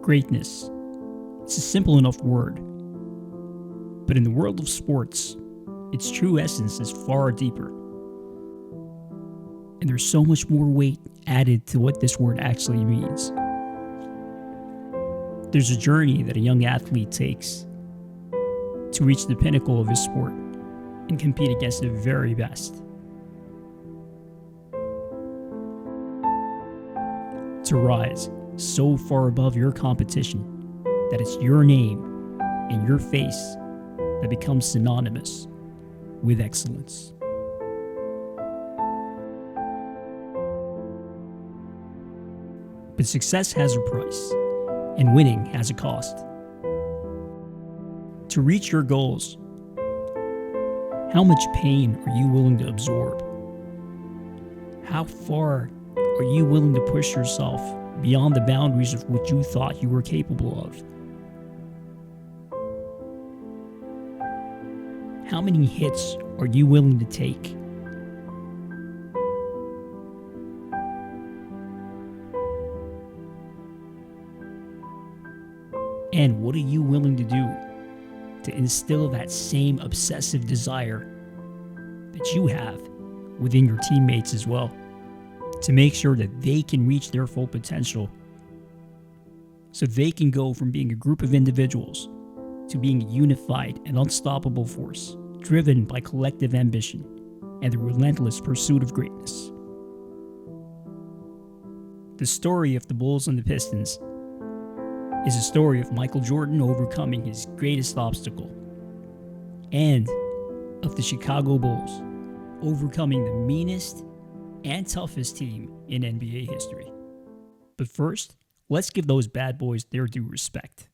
Greatness. It's a simple enough word. But in the world of sports, its true essence is far deeper. And there's so much more weight added to what this word actually means. There's a journey that a young athlete takes to reach the pinnacle of his sport and compete against the very best. To rise so far above your competition that it's your name and your face that becomes synonymous with excellence. But success has a price, and winning has a cost. To reach your goals, how much pain are you willing to absorb? How far are you willing to push yourself beyond the boundaries of what you thought you were capable of? How many hits are you willing to take? And what are you willing to do to instill that same obsessive desire that you have within your teammates as well, to make sure that they can reach their full potential, so they can go from being a group of individuals to being a unified and unstoppable force, driven by collective ambition and the relentless pursuit of greatness. The story of the Bulls and the Pistons is a story of Michael Jordan overcoming his greatest obstacle, and of the Chicago Bulls overcoming the meanest and toughest team in NBA history. But first, let's give those bad boys their due respect.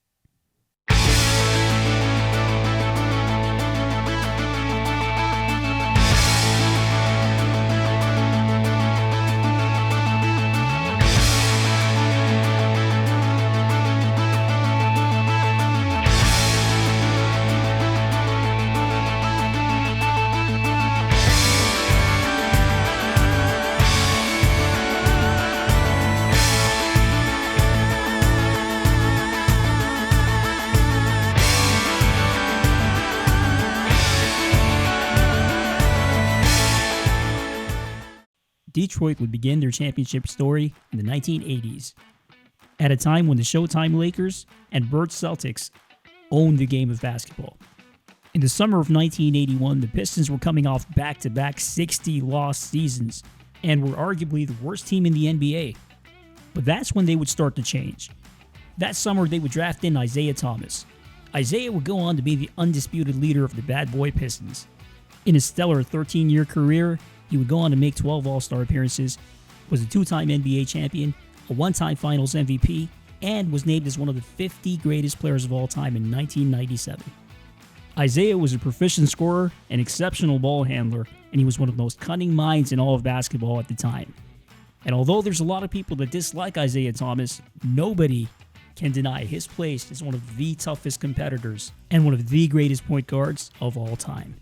Detroit would begin their championship story in the 1980s, at a time when the Showtime Lakers and Bird Celtics owned the game of basketball. In the summer of 1981, the Pistons were coming off back-to-back 60-loss seasons and were arguably the worst team in the NBA. But that's when they would start to change. That summer, they would draft in Isiah Thomas. Isiah would go on to be the undisputed leader of the Bad Boy Pistons. In his stellar 13-year career, he would go on to make 12 All-Star appearances, was a two-time NBA champion, a one-time Finals MVP, and was named as one of the 50 greatest players of all time in 1997. Isiah was a proficient scorer, an exceptional ball handler, and he was one of the most cunning minds in all of basketball at the time. And although there's a lot of people that dislike Isiah Thomas, nobody can deny his place as one of the toughest competitors and one of the greatest point guards of all time.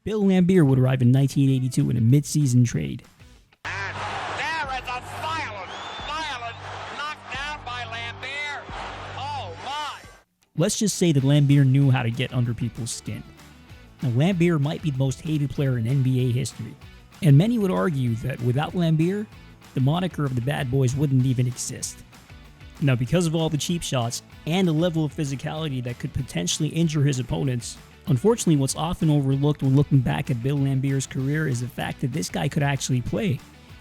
Bill Laimbeer would arrive in 1982 in a mid-season trade. And there is a violent knockdown by Laimbeer. Oh my! Let's just say that Laimbeer knew how to get under people's skin. Now, Laimbeer might be the most hated player in NBA history, and many would argue that without Laimbeer, the moniker of the Bad Boys wouldn't even exist. Now, because of all the cheap shots and the level of physicality that could potentially injure his opponents, unfortunately, what's often overlooked when looking back at Bill Laimbeer's career is the fact that this guy could actually play.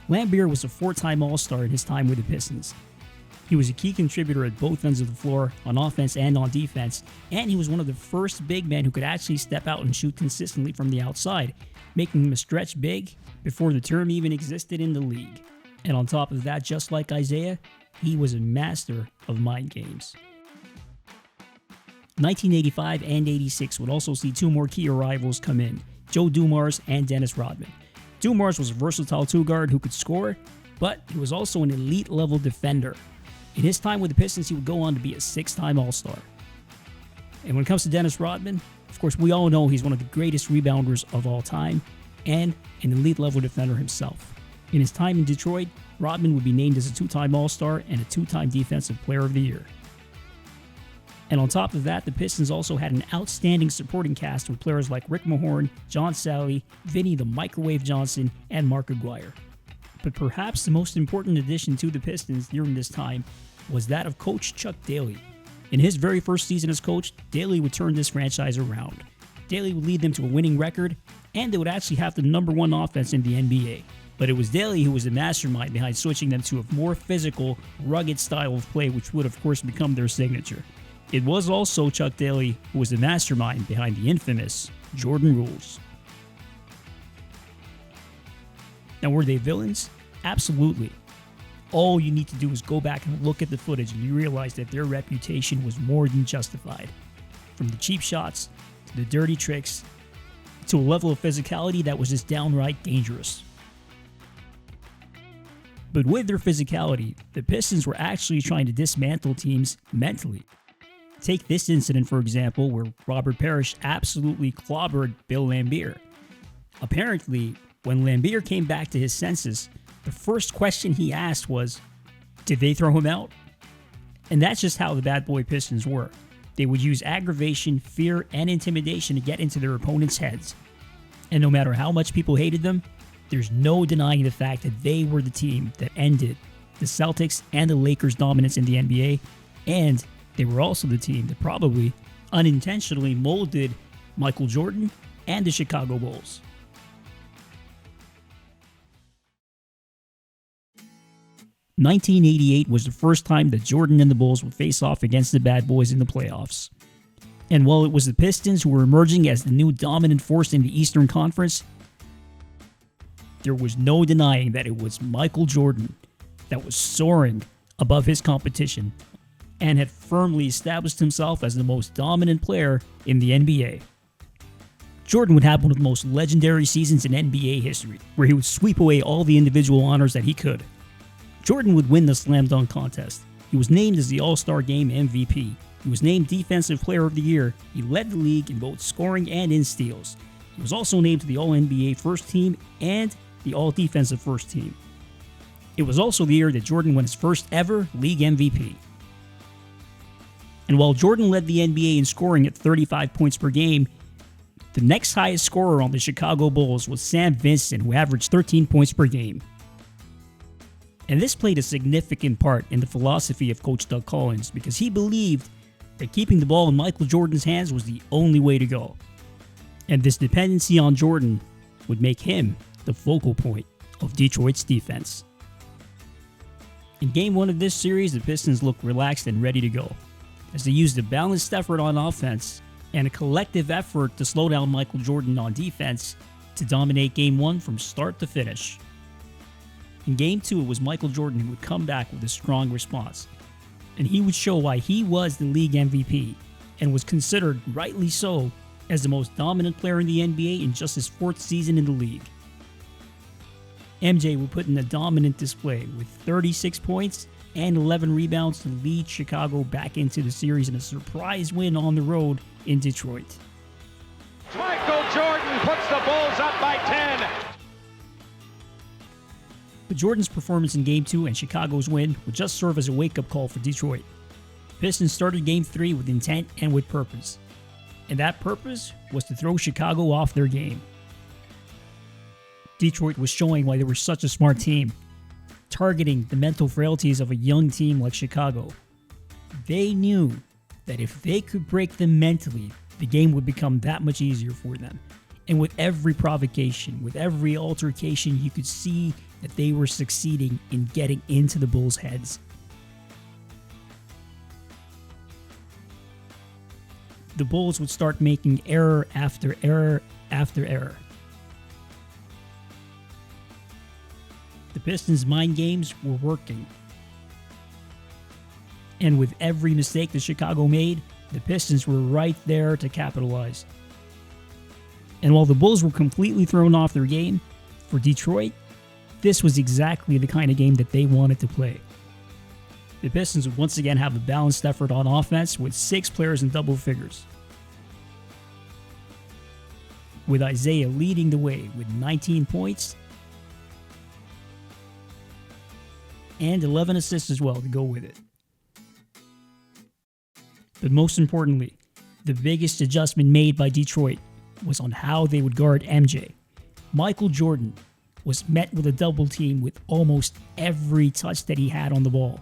Laimbeer was a four-time All-Star in his time with the Pistons. He was a key contributor at both ends of the floor, on offense and on defense, and he was one of the first big men who could actually step out and shoot consistently from the outside, making him a stretch big before the term even existed in the league. And on top of that, just like Isiah, he was a master of mind games. 1985 and 86 would also see two more key arrivals come in, Joe Dumars and Dennis Rodman. Dumars was a versatile two-guard who could score, but he was also an elite-level defender. In his time with the Pistons, he would go on to be a six-time All-Star. And when it comes to Dennis Rodman, Of course, we all know he's one of the greatest rebounders of all time and an elite level defender himself. In his time in Detroit, Rodman would be named as a 2-time All-Star and a 2-time Defensive Player of the Year. And on top of that, the Pistons also had an outstanding supporting cast with players like Rick Mahorn, John Salley, Vinny the Microwave Johnson, and Mark Aguirre. But perhaps the most important addition to the Pistons during this time was that of Coach Chuck Daly. In his very first season as coach, Daly would turn this franchise around. Daly would lead them to a winning record, and they would actually have the #1 offense in the NBA. But it was Daly who was the mastermind behind switching them to a more physical, rugged style of play, which would of course become their signature. It was also Chuck Daly who was the mastermind behind the infamous Jordan rules. Now, were they villains? Absolutely. All you need to do is go back and look at the footage and you realize that their reputation was more than justified. From the cheap shots, to the dirty tricks, to a level of physicality that was just downright dangerous. But with their physicality, the Pistons were actually trying to dismantle teams mentally. Take this incident, for example, where Robert Parrish absolutely clobbered Bill Laimbeer. Apparently, when Laimbeer came back to his senses, the first question he asked was, did they throw him out? And that's just how the Bad Boy Pistons were. They would use aggravation, fear, and intimidation to get into their opponents' heads. And no matter how much people hated them, there's no denying the fact that they were the team that ended the Celtics and the Lakers' dominance in the NBA, and they were also the team that probably unintentionally molded Michael Jordan and the Chicago Bulls. "1988 was the first time that Jordan and the Bulls would face off against the Bad Boys in the playoffs. And while it was the Pistons who were emerging as the new dominant force in the Eastern Conference, there was no denying that it was Michael Jordan that was soaring above his competition and had firmly established himself as the most dominant player in the NBA. Jordan would have one of the most legendary seasons in NBA history, where he would sweep away all the individual honors that he could. Jordan would win the slam dunk contest. He was named as the All-Star Game MVP. He was named Defensive Player of the Year. He led the league in both scoring and in steals. He was also named to the All-NBA First Team and the All-Defensive First Team. It was also the year that Jordan won his first ever league MVP. And while Jordan led the NBA in scoring at 35 points per game, the next highest scorer on the Chicago Bulls was Sam Vincent, who averaged 13 points per game. And this played a significant part in the philosophy of Coach Doug Collins because he believed that keeping the ball in Michael Jordan's hands was the only way to go. And this dependency on Jordan would make him the focal point of Detroit's defense. In Game 1 of this series, the Pistons looked relaxed and ready to go, as they used a balanced effort on offense and a collective effort to slow down Michael Jordan on defense to dominate Game 1 from start to finish. In Game 2, it was Michael Jordan who would come back with a strong response, and he would show why he was the league MVP and was considered, rightly so, as the most dominant player in the NBA in just his 4th season in the league. MJ would put in a dominant display with 36 points and 11 rebounds to lead Chicago back into the series in a surprise win on the road in Detroit. Michael Jordan puts the Bulls up by 10. But Jordan's performance in Game 2 and Chicago's win would just serve as a wake-up call for Detroit. The Pistons started Game 3 with intent and with purpose. And that purpose was to throw Chicago off their game. Detroit was showing why they were such a smart team, targeting the mental frailties of a young team like Chicago. They knew that if they could break them mentally, the game would become that much easier for them. And with every provocation, with every altercation, you could see that they were succeeding in getting into the Bulls' heads. The Bulls would start making error after error after error. The Pistons' mind games were working. And with every mistake that Chicago made, the Pistons were right there to capitalize. And while the Bulls were completely thrown off their game, for Detroit, this was exactly the kind of game that they wanted to play. The Pistons would once again have a balanced effort on offense with 6 players in double figures. with Isiah leading the way with 19 points and 11 assists as well to go with it. But most importantly, the biggest adjustment made by Detroit was on how they would guard MJ. Michael Jordan was met with a double team with almost every touch that he had on the ball.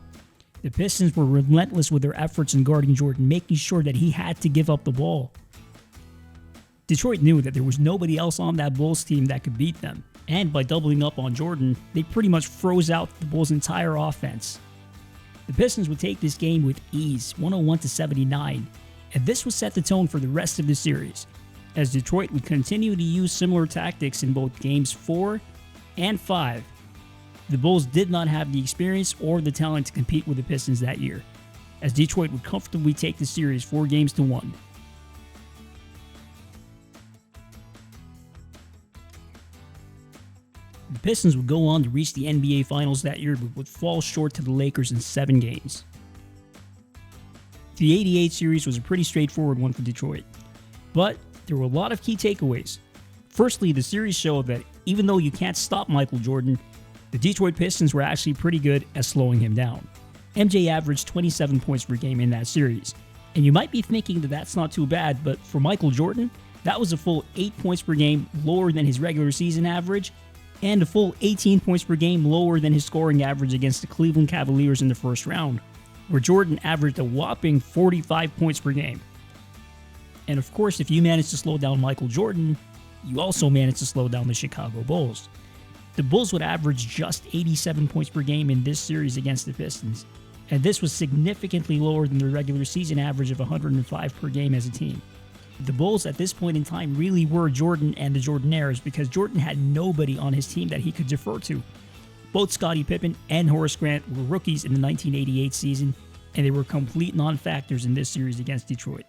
The Pistons were relentless with their efforts in guarding Jordan, making sure that he had to give up the ball. Detroit knew that there was nobody else on that Bulls team that could beat them, and by doubling up on Jordan, they pretty much froze out the Bulls' entire offense. The Pistons would take this game with ease, 101-79, and this would set the tone for the rest of the series, as Detroit would continue to use similar tactics in both games 4 and 5. The Bulls did not have the experience or the talent to compete with the Pistons that year, as Detroit would comfortably take the series 4-1. The Pistons would go on to reach the NBA Finals that year, but would fall short to the Lakers in 7 games. The '88 series was a pretty straightforward one for Detroit, but there were a lot of key takeaways. Firstly, the series showed that even though you can't stop Michael Jordan, the Detroit Pistons were actually pretty good at slowing him down. MJ averaged 27 points per game in that series, and you might be thinking that that's not too bad, but for Michael Jordan, that was a full 8 points per game lower than his regular season average, and a full 18 points per game lower than his scoring average against the Cleveland Cavaliers in the first round, where Jordan averaged a whopping 45 points per game. And of course, if you manage to slow down Michael Jordan, you also manage to slow down the Chicago Bulls. The Bulls would average just 87 points per game in this series against the Pistons, and this was significantly lower than their regular season average of 105 per game as a team. The Bulls at this point in time really were Jordan and the Jordanaires because Jordan had nobody on his team that he could defer to. Both Scottie Pippen and Horace Grant were rookies in the 1988 season, and they were complete non-factors in this series against Detroit.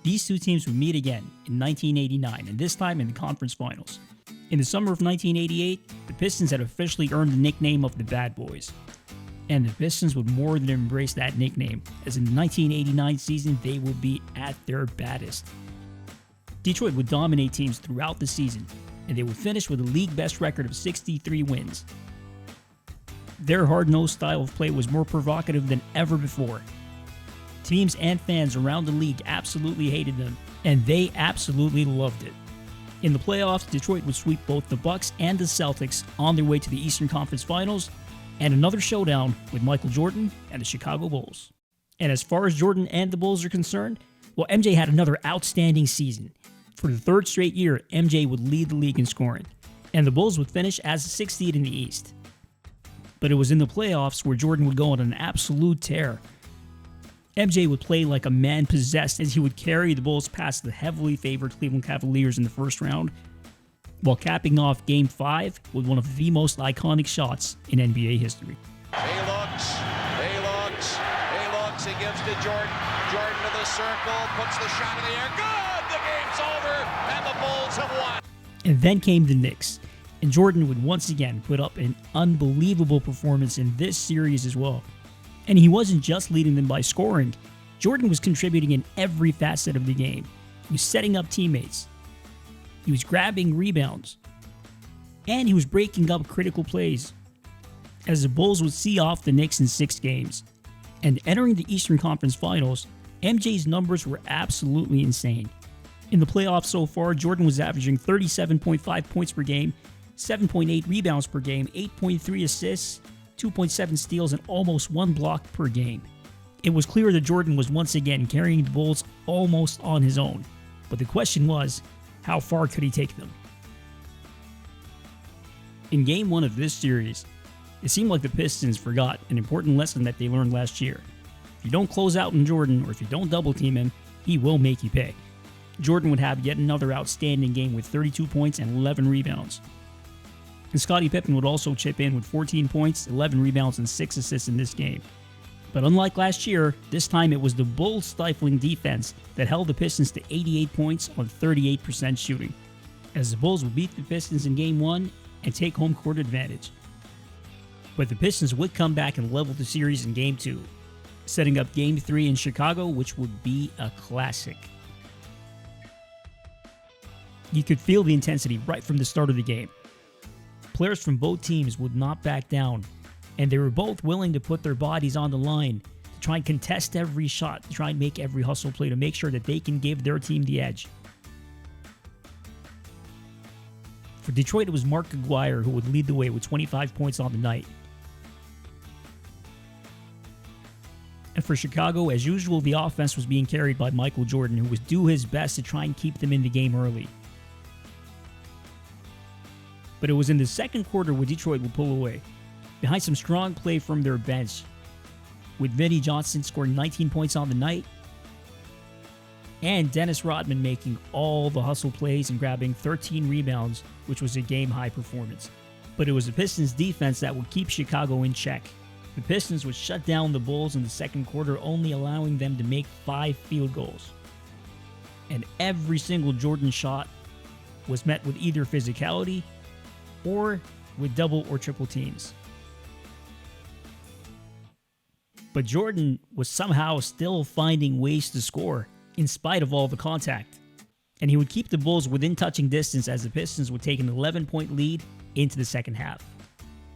These two teams would meet again in 1989, and this time in the conference finals. In the summer of 1988, the Pistons had officially earned the nickname of the Bad Boys. And the Pistons would more than embrace that nickname, as in the 1989 season they would be at their baddest. Detroit would dominate teams throughout the season, and they would finish with a league best record of 63 wins. Their hard-nosed style of play was more provocative than ever before. Teams and fans around the league absolutely hated them, and they absolutely loved it. In the playoffs, Detroit would sweep both the Bucks and the Celtics on their way to the Eastern Conference Finals, and another showdown with Michael Jordan and the Chicago Bulls. And as far as Jordan and the Bulls are concerned, well, MJ had another outstanding season. For the third straight year, MJ would lead the league in scoring, and the Bulls would finish as the 6th seed in the East. But it was in the playoffs where Jordan would go on an absolute tear. MJ would play like a man possessed as he would carry the Bulls past the heavily favored Cleveland Cavaliers in the first round, while capping off Game 5 with one of the most iconic shots in NBA history. He looks, he gives to Jordan. Jordan to the circle, puts the shot in the air. Good! The game's over, and the Bulls have won. And then came the Knicks, and Jordan would once again put up an unbelievable performance in this series as well. And he wasn't just leading them by scoring. Jordan was contributing in every facet of the game. He was setting up teammates. He was grabbing rebounds. And he was breaking up critical plays, as the Bulls would see off the Knicks in 6 games. And entering the Eastern Conference Finals, MJ's numbers were absolutely insane. In the playoffs so far, Jordan was averaging 37.5 points per game, 7.8 rebounds per game, 8.3 assists, 2.7 steals, and almost 1 block per game. It was clear that Jordan was once again carrying the Bulls almost on his own. But the question was, how far could he take them? In Game 1 of this series, it seemed like the Pistons forgot an important lesson that they learned last year. If you don't close out on Jordan, or if you don't double team him, he will make you pay. Jordan would have yet another outstanding game with 32 points and 11 rebounds. And Scottie Pippen would also chip in with 14 points, 11 rebounds, and 6 assists in this game. But unlike last year, this time it was the Bulls' stifling defense that held the Pistons to 88 points on 38% shooting, as the Bulls would beat the Pistons in Game 1 and take home court advantage. But the Pistons would come back and level the series in Game 2, setting up Game 3 in Chicago, which would be a classic. You could feel the intensity right from the start of the game. Players from both teams would not back down, and they were both willing to put their bodies on the line to try and contest every shot, to try and make every hustle play to make sure that they can give their team the edge. For Detroit, it was Mark Aguirre who would lead the way with 25 points on the night. And for Chicago, as usual, the offense was being carried by Michael Jordan, who was doing his best to try and keep them in the game early. But it was in the second quarter where Detroit would pull away, behind some strong play from their bench, with Vinnie Johnson scoring 19 points on the night, and Dennis Rodman making all the hustle plays and grabbing 13 rebounds, which was a game-high performance. But it was the Pistons' defense that would keep Chicago in check. The Pistons would shut down the Bulls in the second quarter, only allowing them to make 5 field goals. And every single Jordan shot was met with either physicality or with double or triple teams. But Jordan was somehow still finding ways to score in spite of all the contact. And he would keep the Bulls within touching distance as the Pistons would take an 11-point lead into the second half.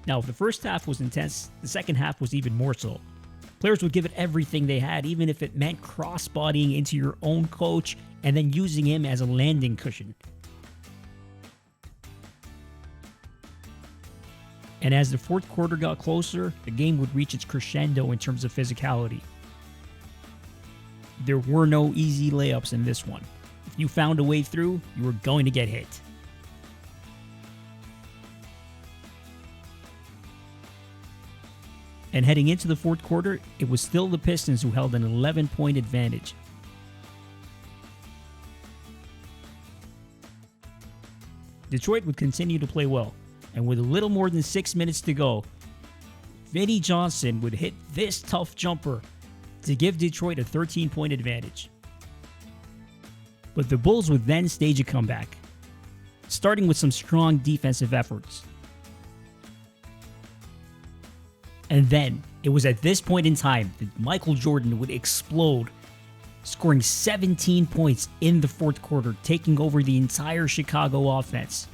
Now, if the first half was intense, the second half was even more so. Players would give it everything they had, even if it meant cross-bodying into your own coach and then using him as a landing cushion. And as the fourth quarter got closer, the game would reach its crescendo in terms of physicality. There were no easy layups in this one. If you found a way through, you were going to get hit. And heading into the fourth quarter, it was still the Pistons who held an 11-point advantage. Detroit would continue to play well, and with a little more than 6 minutes to go, Vinnie Johnson would hit this tough jumper to give Detroit a 13-point advantage. But the Bulls would then stage a comeback, starting with some strong defensive efforts. And then, it was at this point in time that Michael Jordan would explode, scoring 17 points in the fourth quarter, taking over the entire Chicago offense.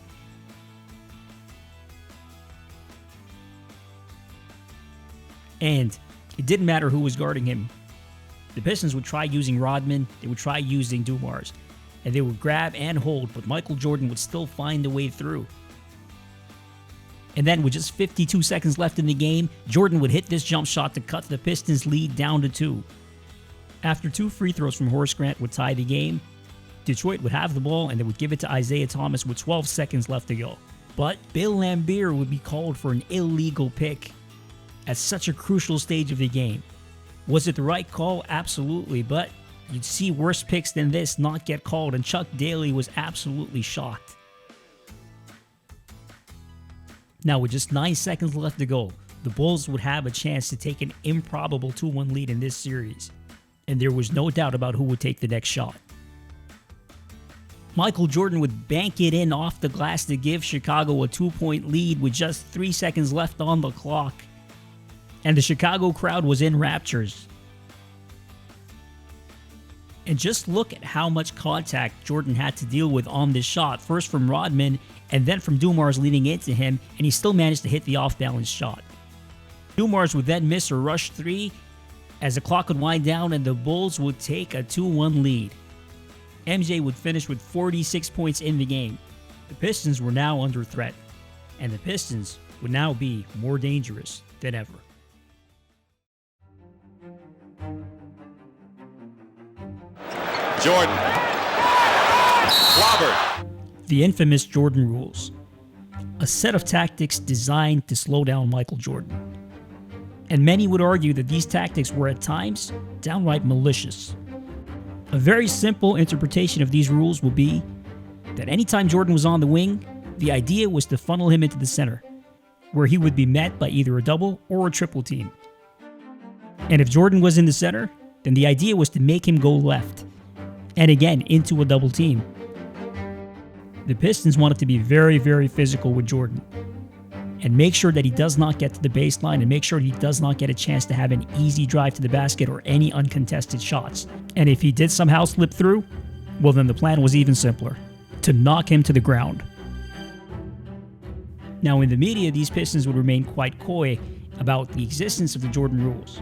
And it didn't matter who was guarding him. The Pistons would try using Rodman, they would try using Dumars, and they would grab and hold, but Michael Jordan would still find a way through. And then with just 52 seconds left in the game, Jordan would hit this jump shot to cut the Pistons' lead down to 2. After 2 free throws from Horace Grant would tie the game, Detroit would have the ball and they would give it to Isiah Thomas with 12 seconds left to go. But Bill Laimbeer would be called for an illegal pick at such a crucial stage of the game. Was it the right call? Absolutely, but you'd see worse picks than this not get called, and Chuck Daly was absolutely shocked. Now, with just 9 seconds left to go, the Bulls would have a chance to take an improbable 2-1 lead in this series, and there was no doubt about who would take the next shot. Michael Jordan would bank it in off the glass to give Chicago a 2-point lead with just 3 seconds left on the clock, and the Chicago crowd was in raptures. And just look at how much contact Jordan had to deal with on this shot, first from Rodman and then from Dumars leading into him, and he still managed to hit the off-balance shot. Dumars would then miss a rush 3 as the clock would wind down and the Bulls would take a 2-1 lead. MJ would finish with 46 points in the game. The Pistons were now under threat, and the Pistons would now be more dangerous than ever. Jordan. Clobbered. The infamous Jordan rules. A set of tactics designed to slow down Michael Jordan. And many would argue that these tactics were at times downright malicious. A very simple interpretation of these rules would be that anytime Jordan was on the wing, the idea was to funnel him into the center, where he would be met by either a double or a triple team. And if Jordan was in the center, then the idea was to make him go left, and again into a double team. The Pistons wanted to be very, very physical with Jordan and make sure that he does not get to the baseline and make sure he does not get a chance to have an easy drive to the basket or any uncontested shots. And if he did somehow slip through, well then the plan was even simpler. to knock him to the ground. Now, in the media, these Pistons would remain quite coy about the existence of the Jordan rules.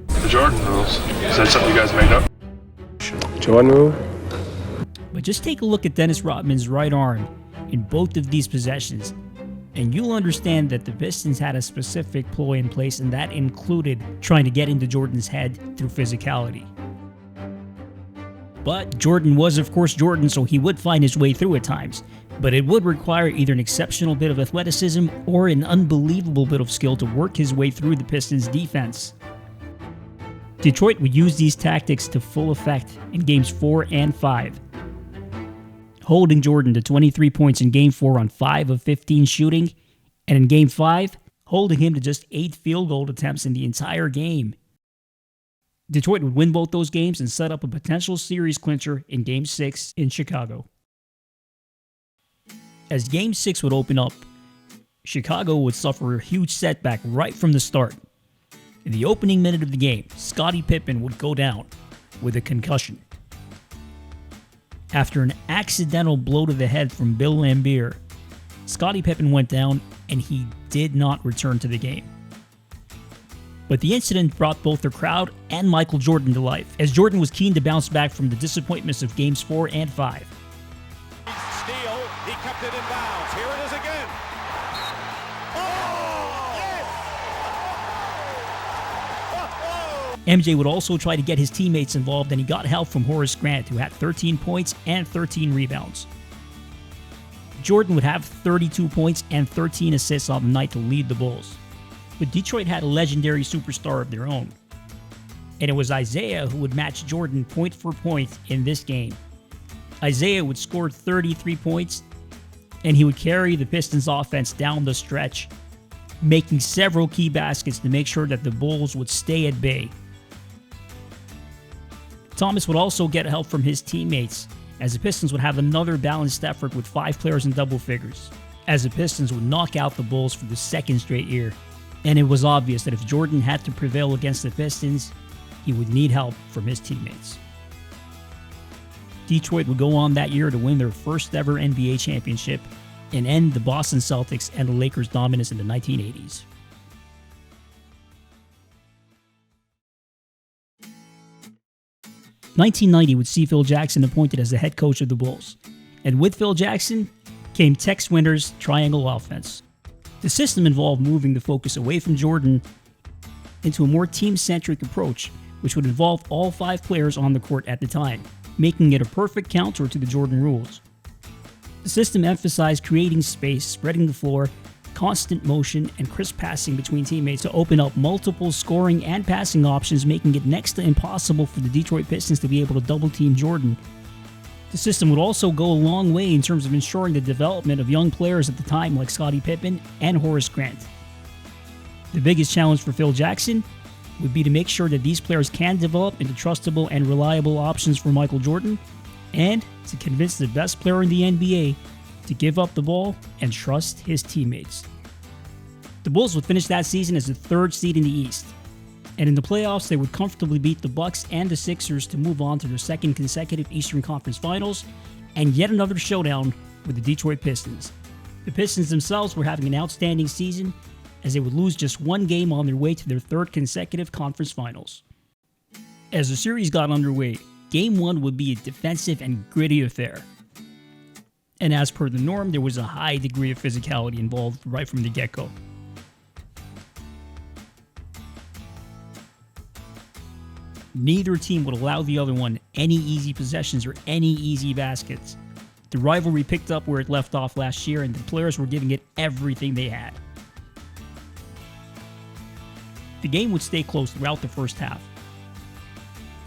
The Jordan rules? Is that something you guys made up? Jordan rule? But just take a look at Dennis Rodman's right arm in both of these possessions, and you'll understand that the Pistons had a specific ploy in place, and that included trying to get into Jordan's head through physicality. But Jordan was, of course, Jordan, so he would find his way through at times. But it would require either an exceptional bit of athleticism or an unbelievable bit of skill to work his way through the Pistons' defense. Detroit would use these tactics to full effect in Games 4 and 5, holding Jordan to 23 points in Game 4 on 5 of 15 shooting, and in Game 5, holding him to just 8 field goal attempts in the entire game. Detroit would win both those games and set up a potential series clincher in Game 6 in Chicago. As Game 6 would open up, Chicago would suffer a huge setback right from the start. In the opening minute of the game, Scottie Pippen would go down with a concussion. After an accidental blow to the head from Bill Laimbeer, Scottie Pippen went down and he did not return to the game. But the incident brought both the crowd and Michael Jordan to life, as Jordan was keen to bounce back from the disappointments of Games 4 and 5. Steal, he kept it in bounds. Here it is again. Oh, yes! MJ would also try to get his teammates involved, and he got help from Horace Grant, who had 13 points and 13 rebounds. Jordan would have 32 points and 13 assists on the night to lead the Bulls. But Detroit had a legendary superstar of their own, and it was Isiah who would match Jordan point for point in this game. Isiah would score 33 points, and he would carry the Pistons offense down the stretch, making several key baskets to make sure that the Bulls would stay at bay. Thomas would also get help from his teammates, as the Pistons would have another balanced effort with 5 players in double figures, as the Pistons would knock out the Bulls for the second straight year. And it was obvious that if Jordan had to prevail against the Pistons, he would need help from his teammates. Detroit would go on that year to win their first ever NBA championship and end the Boston Celtics and the Lakers' dominance in the 1980s. '90 would see Phil Jackson appointed as the head coach of the Bulls, and with Phil Jackson came Tex Winter's triangle offense. The system involved moving the focus away from Jordan into a more team-centric approach, which would involve all 5 players on the court at the time, making it a perfect counter to the Jordan rules. The system emphasized creating space, spreading the floor, constant motion, and crisp passing between teammates to open up multiple scoring and passing options, making it next to impossible for the Detroit Pistons to be able to double-team Jordan. The system would also go a long way in terms of ensuring the development of young players at the time like Scottie Pippen and Horace Grant. The biggest challenge for Phil Jackson would be to make sure that these players can develop into trustable and reliable options for Michael Jordan, and to convince the best player in the NBA to give up the ball and trust his teammates. The Bulls would finish that season as the 3rd seed in the East, and in the playoffs they would comfortably beat the Bucks and the Sixers to move on to their 2nd consecutive Eastern Conference Finals, and yet another showdown with the Detroit Pistons. The Pistons themselves were having an outstanding season, as they would lose just 1 game on their way to their 3rd consecutive conference finals. As the series got underway, Game 1 would be a defensive and gritty affair. And as per the norm, there was a high degree of physicality involved right from the get-go. Neither team would allow the other one any easy possessions or any easy baskets. The rivalry picked up where it left off last year, and the players were giving it everything they had. The game would stay close throughout the first half,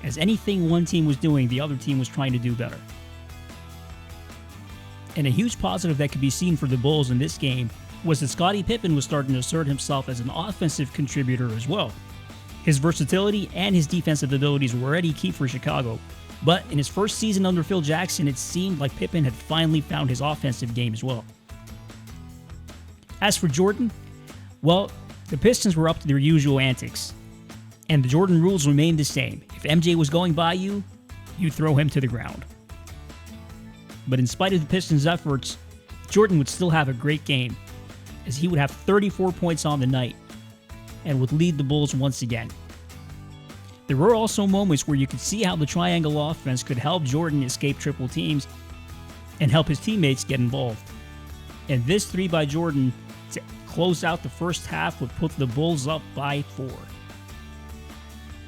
as anything one team was doing, the other team was trying to do better. And a huge positive that could be seen for the Bulls in this game was that Scottie Pippen was starting to assert himself as an offensive contributor as well. His versatility and his defensive abilities were already key for Chicago, but in his first season under Phil Jackson, it seemed like Pippen had finally found his offensive game as well. As for Jordan, well, the Pistons were up to their usual antics, and the Jordan rules remained the same. If MJ was going by you, you throw him to the ground. But in spite of the Pistons' efforts, Jordan would still have a great game, as he would have 34 points on the night and would lead the Bulls once again. There were also moments where you could see how the triangle offense could help Jordan escape triple teams and help his teammates get involved. And this three by Jordan to close out the first half would put the Bulls up by 4.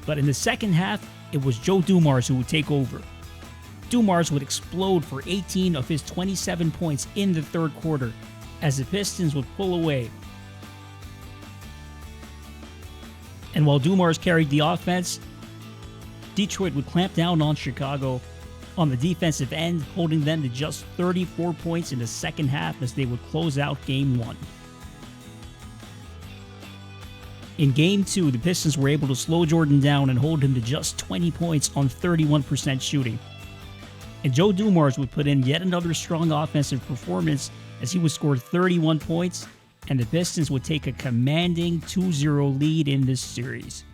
But in the second half, it was Joe Dumars who would take over. Dumars would explode for 18 of his 27 points in the third quarter as the Pistons would pull away. And while Dumars carried the offense, Detroit would clamp down on Chicago on the defensive end, holding them to just 34 points in the second half as they would close out Game 1. In Game 2, the Pistons were able to slow Jordan down and hold him to just 20 points on 31% shooting. And Joe Dumars would put in yet another strong offensive performance as he would score 31 points, and the Pistons would take a commanding 2-0 lead in this series.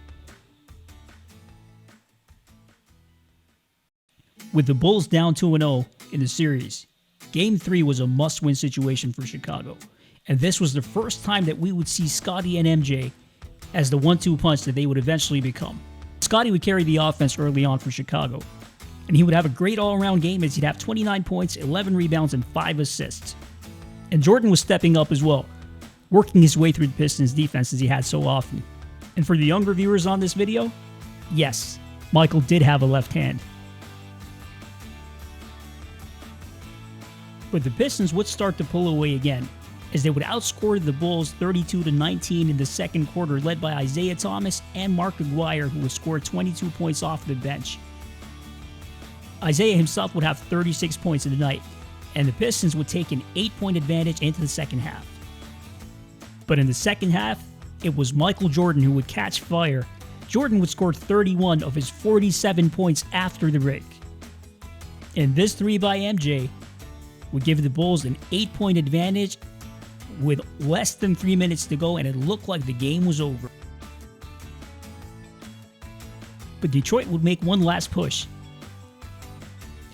With the Bulls down 2-0 in the series, Game 3 was a must-win situation for Chicago, and this was the first time that we would see Scottie and MJ as the 1-2 punch that they would eventually become. Scottie would carry the offense early on for Chicago, and he would have a great all-around game as he'd have 29 points, 11 rebounds, and 5 assists. And Jordan was stepping up as well, working his way through the Pistons' defense as he had so often. And for the younger viewers on this video, yes, Michael did have a left hand. But the Pistons would start to pull away again, as they would outscore the Bulls 32-19 in the second quarter, led by Isiah Thomas and Mark Aguirre, who would score 22 points off the bench. Isiah himself would have 36 points in the night, and the Pistons would take an 8-point advantage into the second half. But in the second half, it was Michael Jordan who would catch fire. Jordan would score 31 of his 47 points after the break. And this 3 by MJ would give the Bulls an 8-point advantage with less than 3 minutes to go, and it looked like the game was over. But Detroit would make one last push.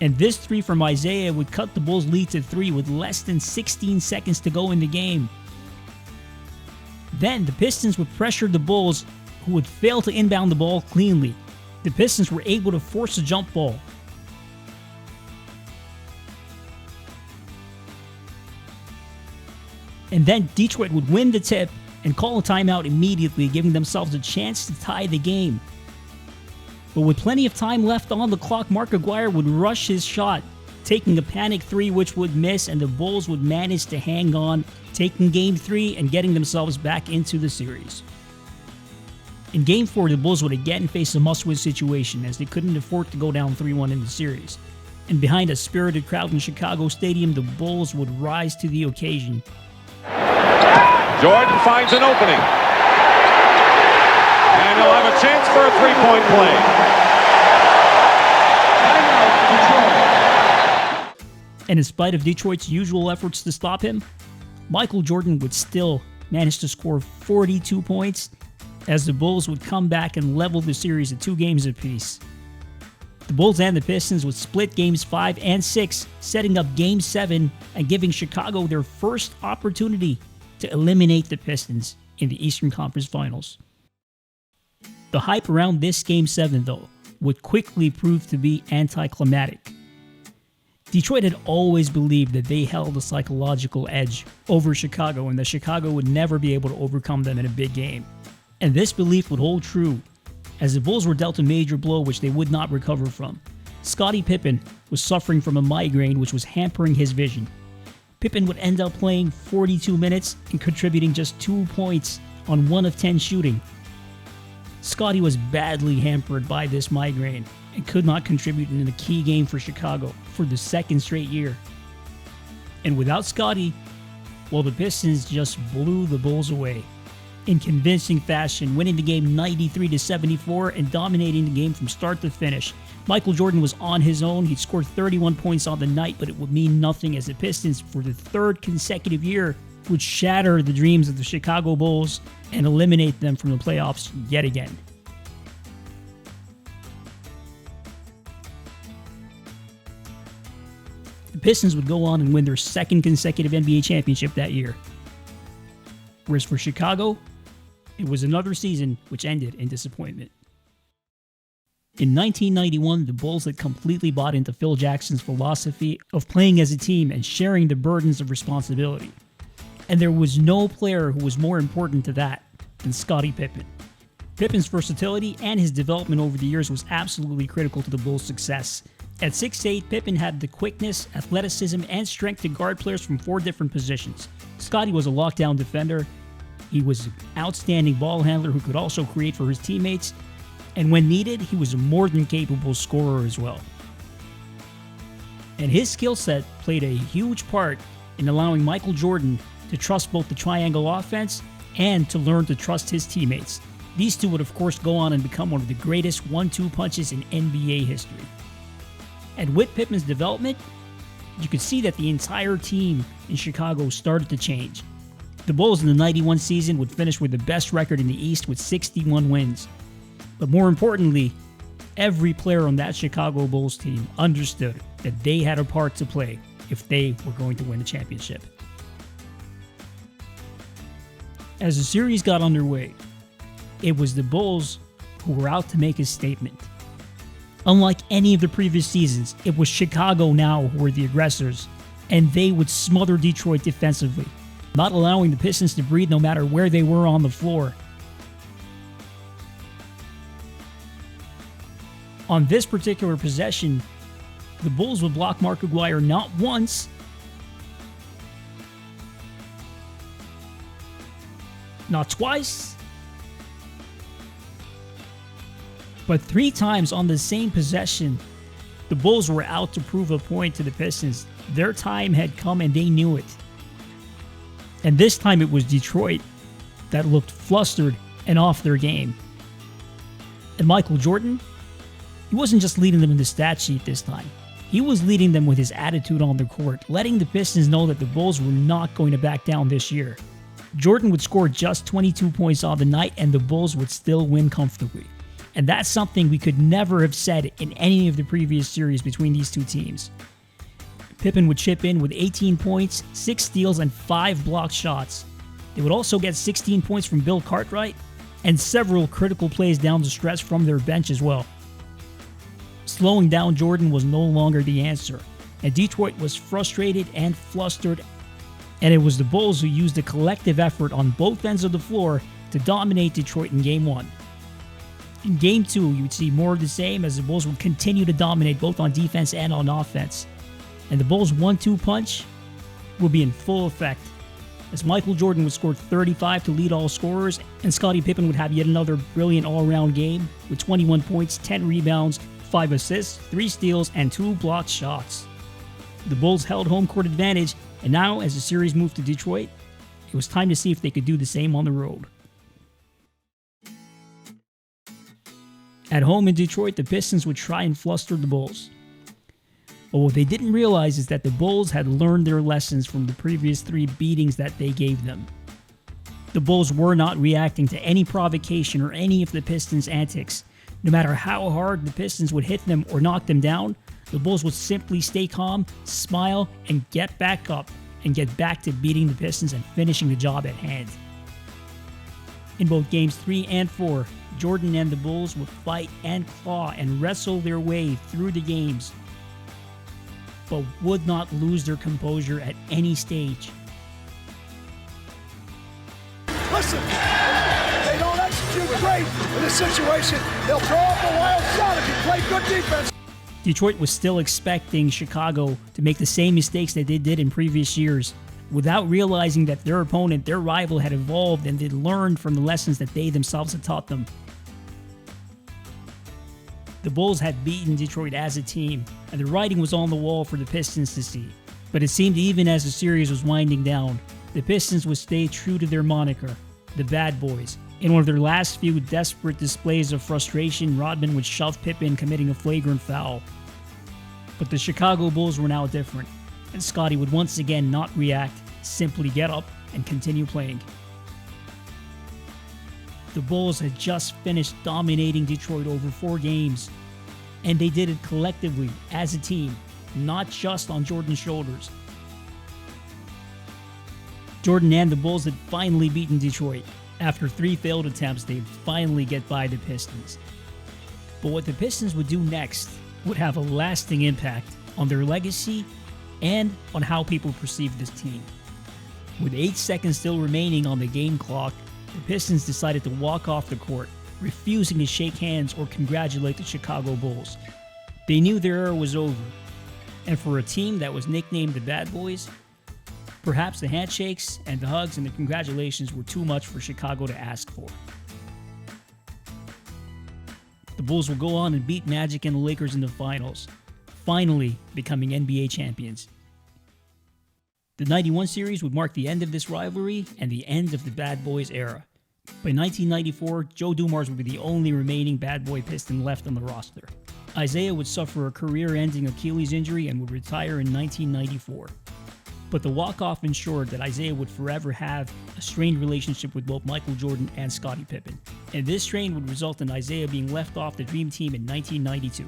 And this 3 from Isiah would cut the Bulls' lead to 3 with less than 16 seconds to go in the game. Then the Pistons would pressure the Bulls, who would fail to inbound the ball cleanly. The Pistons were able to force a jump ball. And then Detroit would win the tip and call a timeout immediately, giving themselves a chance to tie the game. But with plenty of time left on the clock, Mark Aguirre would rush his shot, taking a panic 3 which would miss, and the Bulls would manage to hang on, taking Game 3 and getting themselves back into the series. In Game 4, the Bulls would again face a must-win situation as they couldn't afford to go down 3-1 in the series. And behind a spirited crowd in Chicago Stadium, the Bulls would rise to the occasion. Jordan finds an opening. And he'll have a chance for a three-point play. And in spite of Detroit's usual efforts to stop him, Michael Jordan would still manage to score 42 points as the Bulls would come back and level the series at 2 games apiece. The Bulls and the Pistons would split Games 5 and 6, setting up Game 7 and giving Chicago their first opportunity to eliminate the Pistons in the Eastern Conference Finals. The hype around this Game 7, though, would quickly prove to be anticlimactic. Detroit had always believed that they held a psychological edge over Chicago and that Chicago would never be able to overcome them in a big game. And this belief would hold true as the Bulls were dealt a major blow which they would not recover from. Scottie Pippen was suffering from a migraine which was hampering his vision. Pippen would end up playing 42 minutes and contributing just 2 points on 1 of 10 shooting. Scottie was badly hampered by this migraine and could not contribute in a key game for Chicago for the second straight year. And without Scottie, well, the Pistons just blew the Bulls away in convincing fashion, winning the game 93-74 and dominating the game from start to finish. Michael Jordan was on his own. He'd scored 31 points on the night, but it would mean nothing as the Pistons, for the 3rd consecutive year, would shatter the dreams of the Chicago Bulls and eliminate them from the playoffs yet again. The Pistons would go on and win their second consecutive NBA championship that year. Whereas for Chicago, it was another season which ended in disappointment. In 1991, the Bulls had completely bought into Phil Jackson's philosophy of playing as a team and sharing the burdens of responsibility. And there was no player who was more important to that than Scottie Pippen. Pippen's versatility and his development over the years was absolutely critical to the Bulls' success. At 6'8", Pippen had the quickness, athleticism, and strength to guard players from 4 different positions. Scottie was a lockdown defender. He was an outstanding ball handler who could also create for his teammates. And when needed, he was a more than capable scorer as well. And his skill set played a huge part in allowing Michael Jordan to trust both the triangle offense and to learn to trust his teammates. These two would of course go on and become one of the greatest 1-2 punches in NBA history. And with Pippen's development, you could see that the entire team in Chicago started to change. The Bulls in the 91 season would finish with the best record in the East with 61 wins. But more importantly, every player on that Chicago Bulls team understood that they had a part to play if they were going to win the championship. As the series got underway, it was the Bulls who were out to make a statement. Unlike any of the previous seasons, it was Chicago now who were the aggressors, and they would smother Detroit defensively, not allowing the Pistons to breathe no matter where they were on the floor. On this particular possession, the Bulls would block Mark Aguirre not once, not twice, but 3 times on the same possession. The Bulls were out to prove a point to the Pistons. Their time had come and they knew it. And this time it was Detroit that looked flustered and off their game. And Michael Jordan, he wasn't just leading them in the stat sheet this time. He was leading them with his attitude on the court, letting the Pistons know that the Bulls were not going to back down this year. Jordan would score just 22 points on the night and the Bulls would still win comfortably. And that's something we could never have said in any of the previous series between these two teams. Pippen would chip in with 18 points, 6 steals, and 5 blocked shots. They would also get 16 points from Bill Cartwright and several critical plays down the stretch from their bench as well. Slowing down Jordan was no longer the answer, and Detroit was frustrated and flustered, and it was the Bulls who used a collective effort on both ends of the floor to dominate Detroit in Game 1. In Game 2, you would see more of the same as the Bulls would continue to dominate both on defense and on offense. And the Bulls' 1-2 punch will be in full effect, as Michael Jordan would score 35 to lead all scorers, and Scottie Pippen would have yet another brilliant all-around game with 21 points, 10 rebounds, 5 assists, 3 steals, and 2 blocked shots. The Bulls held home court advantage, and now as the series moved to Detroit, it was time to see if they could do the same on the road. At home in Detroit, the Pistons would try and fluster the Bulls. But what they didn't realize is that the Bulls had learned their lessons from the previous 3 beatings that they gave them. The Bulls were not reacting to any provocation or any of the Pistons' antics. No matter how hard the Pistons would hit them or knock them down, the Bulls would simply stay calm, smile, and get back up and get back to beating the Pistons and finishing the job at hand. In both Games 3 and 4, Jordan and the Bulls would fight and claw and wrestle their way through the games, but would not lose their composure at any stage. Listen, they don't execute great in this situation. They'll throw up a wild shot if you play good defense. Detroit was still expecting Chicago to make the same mistakes that they did in previous years, without realizing that their opponent, their rival, had evolved and had learned from the lessons that they themselves had taught them. The Bulls had beaten Detroit as a team, and the writing was on the wall for the Pistons to see. But it seemed even as the series was winding down, the Pistons would stay true to their moniker, the Bad Boys. In one of their last few desperate displays of frustration, Rodman would shove Pippen, committing a flagrant foul. But the Chicago Bulls were now different, and Scottie would once again not react, simply get up and continue playing. The Bulls had just finished dominating Detroit over 4 games, and they did it collectively as a team. not just on Jordan's shoulders. Jordan and the Bulls had finally beaten Detroit. After 3 failed attempts, they'd finally get by the Pistons. But what the Pistons would do next would have a lasting impact on their legacy and on how people perceive this team. With 8 seconds still remaining on the game clock, the Pistons decided to walk off the court, refusing to shake hands or congratulate the Chicago Bulls. They knew their era was over, and for a team that was nicknamed the Bad Boys, perhaps the handshakes and the hugs and the congratulations were too much for Chicago to ask for. The Bulls will go on and beat Magic and the Lakers in the finals, finally becoming NBA champions. The 91 series would mark the end of this rivalry and the end of the Bad Boys era. By 1994, Joe Dumars would be the only remaining Bad Boy Piston left on the roster. Isiah would suffer a career-ending Achilles injury and would retire in 1994. But the walk-off ensured that Isiah would forever have a strained relationship with both Michael Jordan and Scottie Pippen. And this strain would result in Isiah being left off the Dream Team in 1992.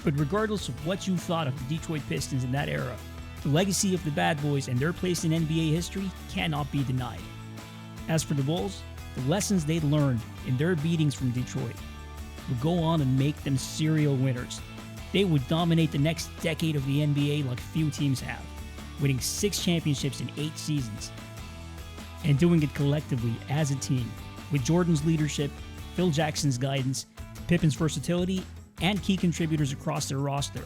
But regardless of what you thought of the Detroit Pistons in that era, the legacy of the Bad Boys and their place in NBA history cannot be denied. As for the Bulls, the lessons they'd learned in their beatings from Detroit would go on and make them serial winners. They would dominate the next decade of the NBA like few teams have, winning 6 championships in 8 seasons, and doing it collectively as a team, with Jordan's leadership, Phil Jackson's guidance, Pippen's versatility, and key contributors across their roster.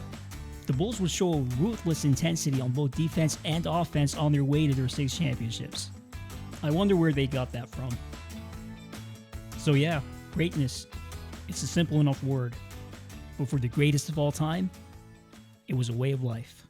The Bulls would show a ruthless intensity on both defense and offense on their way to their 6 championships. I wonder where they got that from. So yeah, greatness. It's a simple enough word. But for the greatest of all time, it was a way of life.